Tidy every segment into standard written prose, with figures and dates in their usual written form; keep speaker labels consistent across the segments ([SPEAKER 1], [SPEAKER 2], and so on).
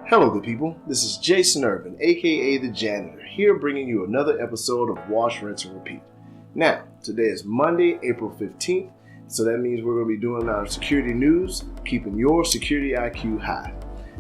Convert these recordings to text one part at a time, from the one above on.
[SPEAKER 1] Hello good people, this is Jason Irvin, aka The Janitor, here bringing you another episode of Wash, Rinse, and Repeat. Now, today is Monday, April 15th, so that means we're going to be doing our security news, keeping your security IQ high.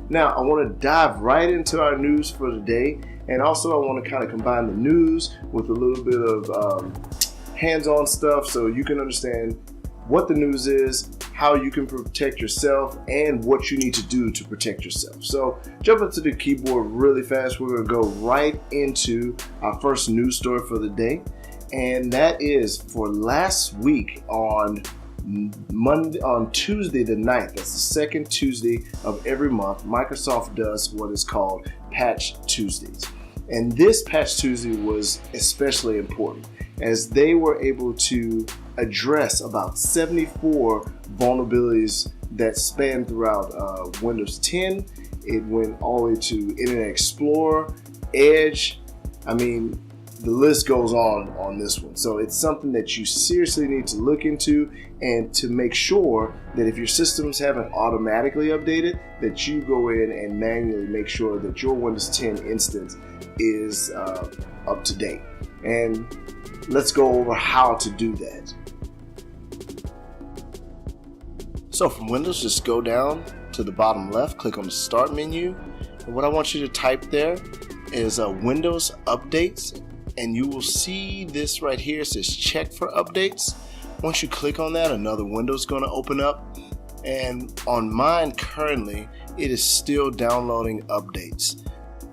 [SPEAKER 1] Now, I want to dive right into our news for today, and also I want to kind of combine the news with a little bit of hands-on stuff so you can understand what the news is, how you can protect yourself, and what you need to do to protect yourself. So jump into the keyboard really fast. We're going to go right into our first news story for the day. And that is for last week on Tuesday the 9th. That's the second Tuesday of every month. Microsoft does what is called Patch Tuesdays. And this Patch Tuesday was especially important as they were able to address about 74 vulnerabilities that span throughout Windows 10. It went all the way to Internet Explorer, Edge. I mean, the list goes on this one. So it's something that you seriously need to look into and to make sure that if your systems haven't automatically updated, that you go in and manually make sure that your Windows 10 instance is up to date. And let's go over how to do that. So from Windows, just go down to the bottom left, click on the Start menu, and what I want you to type there is Windows Updates, and you will see this right here. It says Check for Updates. Once you click on that, another window is going to open up, and on mine currently, it is still downloading updates.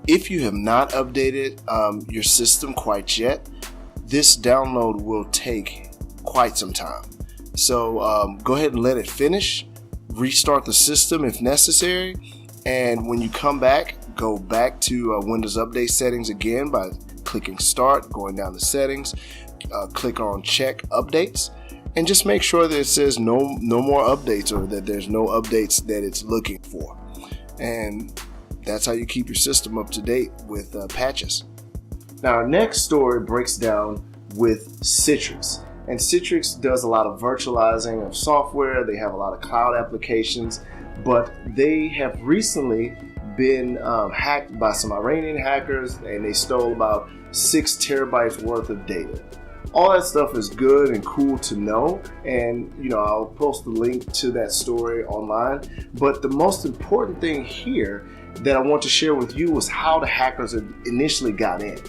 [SPEAKER 1] If you have not updated your system quite yet, this download will take quite some time. So go ahead and let it finish, restart the system if necessary, and when you come back, go back to Windows Update settings again by clicking Start, going down to Settings, click on Check Updates, and just make sure that it says no more updates or that there's no updates that it's looking for. And that's how you keep your system up to date with patches. Now our next story breaks down with Citrix. And Citrix does a lot of virtualizing of software. They have a lot of cloud applications, but they have recently been hacked by some Iranian hackers, and they stole about 6 terabytes worth of data. All that stuff is good and cool to know, and I'll post the link to that story online. But the most important thing here that I want to share with you was how the hackers initially got in.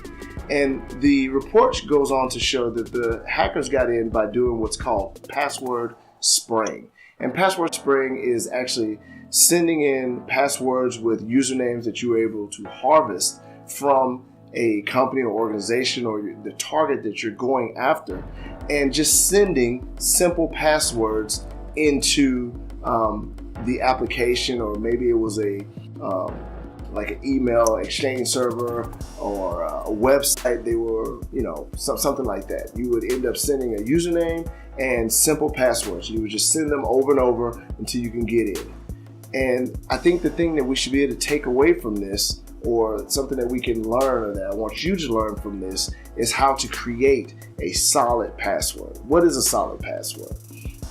[SPEAKER 1] And the report goes on to show that the hackers got in by doing what's called password spraying. And password spraying is actually sending in passwords with usernames that you were able to harvest from a company or organization or the target that you're going after, and just sending simple passwords into the application, or maybe it was like an email exchange server or a website. They were, something like that. You would end up sending a username and simple passwords. You would just send them over and over until you can get in. And I think the thing that we should be able to take away from this, or something that we can learn, or that I want you to learn from this, is how to create a solid password. What is a solid password?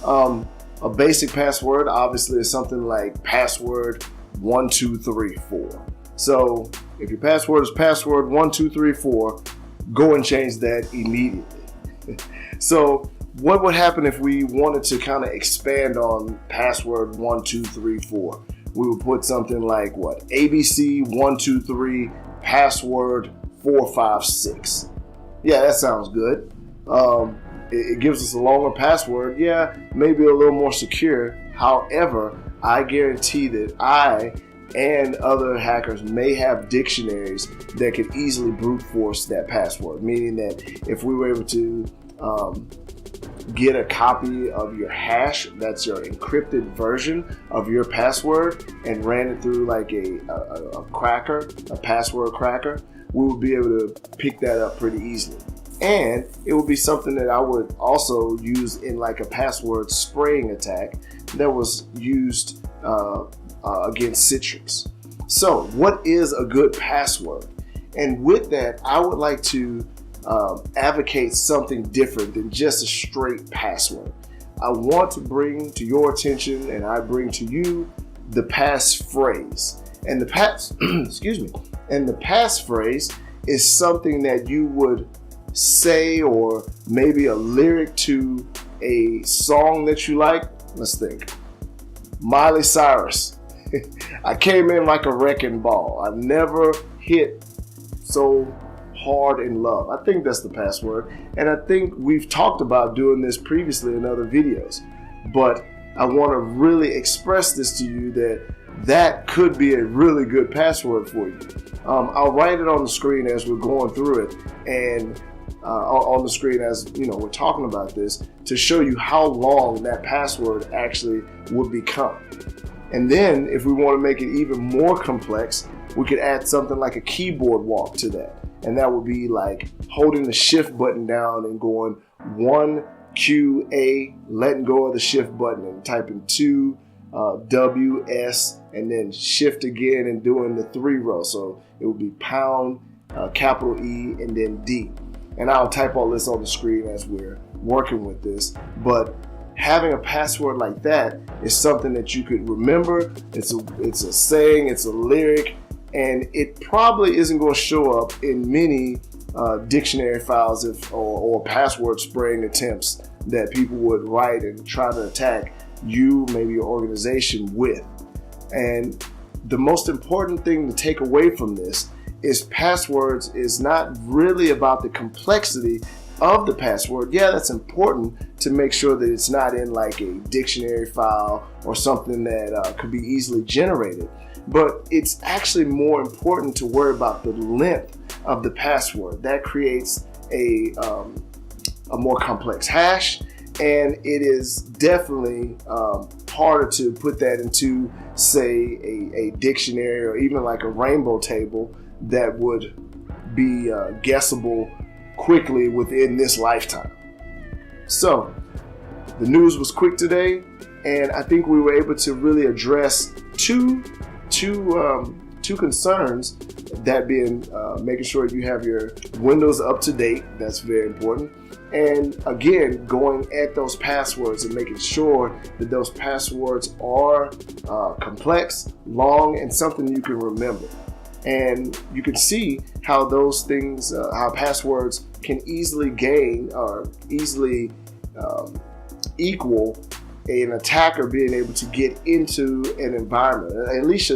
[SPEAKER 1] A basic password obviously is something like password 1234. So if your password is password 1234, go and change that immediately. So what would happen if we wanted to kind of expand on password 1234? We would put something like ABC 123 password 456. Yeah, that sounds good. It gives us a longer password. Yeah, maybe a little more secure. However, I guarantee that I and other hackers may have dictionaries that could easily brute force that password, meaning that if we were able to get a copy of your hash, that's your encrypted version of your password, and ran it through like a cracker, a password cracker, we would be able to pick that up pretty easily. And it would be something that I would also use in like a password spraying attack that was used against Citrix. So what is a good password? And with that, I would like to advocate something different than just a straight password. I want to bring to your attention, and I bring to you, the passphrase. And the pass, excuse me, and the passphrase is something that you would say, or maybe a lyric to a song that you like. Let's think. Miley Cyrus. I came in like a wrecking ball. I never hit so hard in love. I think that's the password. And I think we've talked about doing this previously in other videos. But I want to really express this to you that could be a really good password for you. I'll write it on the screen as we're going through it, and on the screen as we're talking about this, to show you how long that password actually would become. And then if we want to make it even more complex, we could add something like a keyboard walk to that. And that would be like holding the shift button down and going 1QA, letting go of the shift button, and typing 2 WS, and then shift again and doing the 3 row. So it would be pound, capital E, and then D. And I'll type all this on the screen as we're working with this. But having a password like that is something that you could remember. It's a saying, it's a lyric, and it probably isn't going to show up in many dictionary files or password spraying attempts that people would write and try to attack you, maybe your organization, with. And the most important thing to take away from this is passwords is not really about the complexity of the password. Yeah, that's important to make sure that it's not in like a dictionary file or something that could be easily generated. But it's actually more important to worry about the length of the password. That creates a more complex hash, and it is definitely harder to put that into, say, a dictionary or even like a rainbow table that would be guessable quickly within this lifetime. So the news was quick today, and I think we were able to really address two concerns, that being making sure you have your Windows up to date. That's very important. And again, going at those passwords and making sure that those passwords are complex, long, and something you can remember. And you can see how those things, how passwords can easily gain or easily equal an attacker being able to get into an environment, at least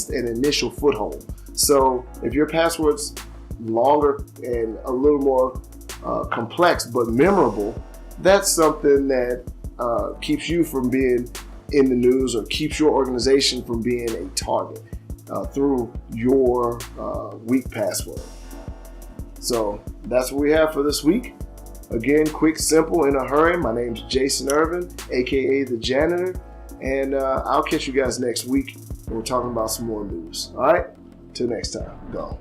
[SPEAKER 1] an initial foothold. So if your password's longer and a little more complex but memorable, that's something that keeps you from being in the news or keeps your organization from being a target through your weak password. So that's what we have for this week. Again, quick, simple, in a hurry. My name's Jason Irvin, aka the Janitor, and I'll catch you guys next week when we're talking about some more news. All right, till next time, go.